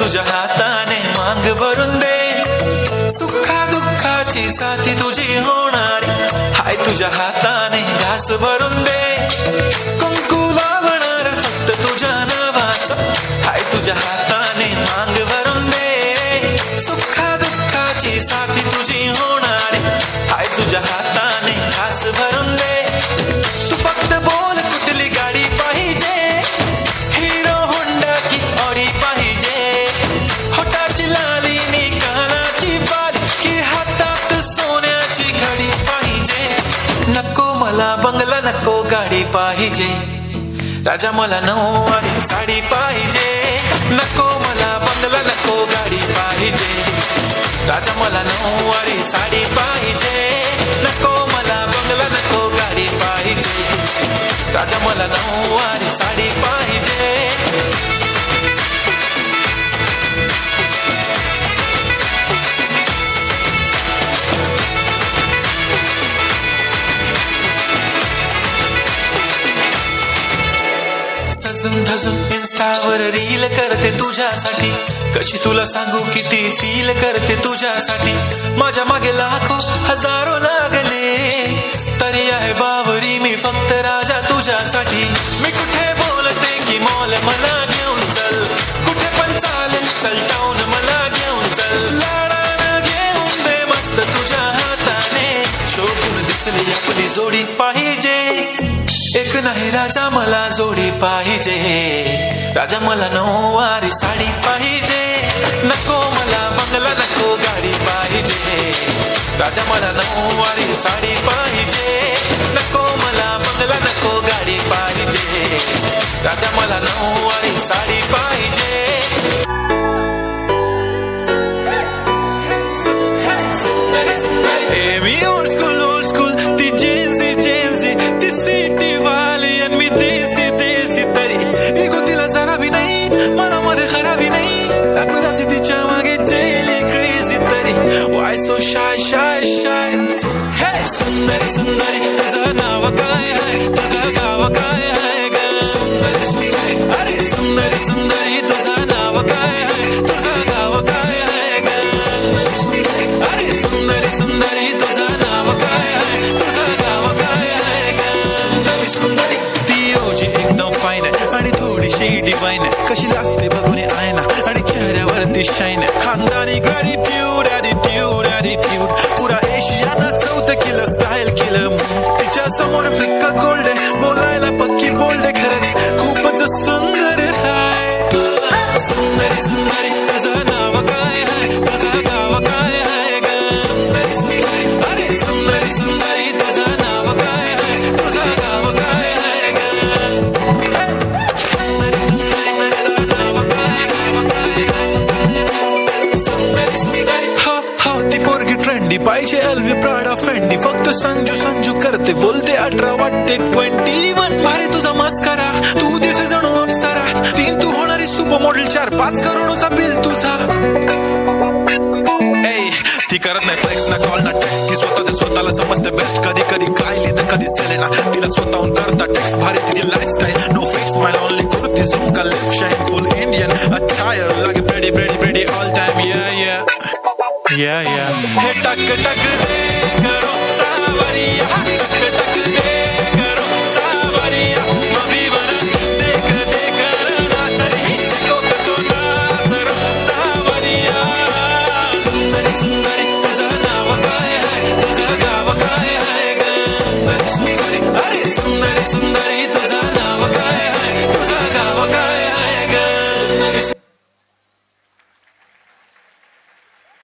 तुझ्या हाताने मांग भरून दे, सुखा दुःखाची साथी तुझी होणार, हाय तुझ्या हाताने घास भरून दे, कुंकू लावणार फक्त तुझ्या नावाचं, हाय तुझ्या हाताने मांग भरून दे, सुखा दुःखाची साथी तुझी होणार, हाय तुझ्या हाताने घास भरून दे. तू फक्त बोल कुठली गाडी पाहिजे, हिरो होंडा की ऑडी पाहिजे, होटाची लाली नी कानाची बाली की हातात सोन्याची घडी पाहिजे. नको मला बंगला नको गाडी पाहिजे, राजा मला नऊवारी साडी पाहिजे. नको मला बंगला नको गाडी पाहिजे, राजा मला नऊवारी साडी पाहिजे. नको मला बंगला नको गाडी पाहिजे, राजा मला नऊवारी साडी पाहिजे. सजून धजून इन्स्टावर रील करते तुझ्यासाठी, कशी तुला सांगू किती फील करते तुझ्यासाठी. माझ्या मागे लाखो हजारो लागले, तरी आहे बावरी मी फक्त राजा तुझ्यासाठी. मी कुठे बोलते की मॉल मला घेऊन चल, कुठे पण चालेल चल टाऊन मला घेऊन चल, लाडानं घेऊन दे मस्त तुझ्या हाताने, शोभून दिसली आपली जोडी पाहिजे. एक नाही राजा मला जोडी पाहिजे, राजा मला नऊवारी साडी पाहिजे. नको मला बंगला नको गाडी पाहिजे, राजा मला नऊवारी साडी पाहिजे. नको मला बंगला नको गाडी पाहिजे, राजा मला नऊवारी साडी पाहिजे. मी ओल्ड स्कूल ती जेन्सी ती सिटी वाली आणि मी देसी देसी, तरी इगो तिला जरा भी नाही मनामध्ये खराबी नाही, अकराची तिच्या मागे डेली क्रेझी, तरी Y so shy shy shy. हे सुंदरी सुंदरी तुझं नाव काय आहे, तुझं गाव काय आहे ग, सुंदरी सुंदरी अरे सुंदरी सुंदरी तुझं नाव काय आहे, तुझं गाव काय आहे ग, अरे सुंदरी सुंदरी तुझं नाव काय आहे, तुझं गाव काय आहे ग, सुंदरी सुंदरी. ती ओजी एकदम फाईन आहे आणि थोडीशी डिवाईन आहे, कशी लागते बघून आयना आणि चेहऱ्यावरती शाईन आहे. खानदानी ग्रॅटिट्यूड ॲटिट्यूड ॲटिट्यूड, पुरा एशियाना चौथं किलं स्टाईल केलं. तिच्या समोर फिक्का गोल्ड आहे, बोलायला पक्की बोल्ड आहे, खरंच खूपच सुंदर आहे. सुंदरी सुंदरी तुझं नाव काय आहे, तुझं गाव काय आहे ग, सुंदरी सुंदरी अरे सुंदरी सुंदरी तुझं नाव काय आहे, तुझं गाव काय आहे ग. हो हो ती पोरगी ट्रेंडी पाहिजे, एलवी प्राडा फेंडी, फक्त संजू संजू करते बोलते 18 वाटते 21. भारी तुझा मस्करा, तू दिसे जणू अप्सरा, 3 तू होणारी सुपर मॉडेल, 4-5 करोडचा बिल तुझा. ती करत नाही फ्लेक्स ना कॉल ना टेक्स्ट, ती स्वतःला समजते बेस्ट, कधी कधी कायली तर कधी सेलेना, तिला स्वतःहून करता टेक्स्ट. भारी तिची lifestyle, no face smile only kurti jhumka lip shine, full Indian attire, लागे pretty pretty pretty all time. या हे टक टक दे करो सावरिया, टक टक दे करो सावरिया, मभी बन देख देख नाचरी, देखो कसो नाचरो सावरिया. सुंदरी सुंदरी तुझं नाव काय आहे, तुझं गाव काय आहे ग, सुंदरी सुंदरी अरे सुंदरी सुंदरी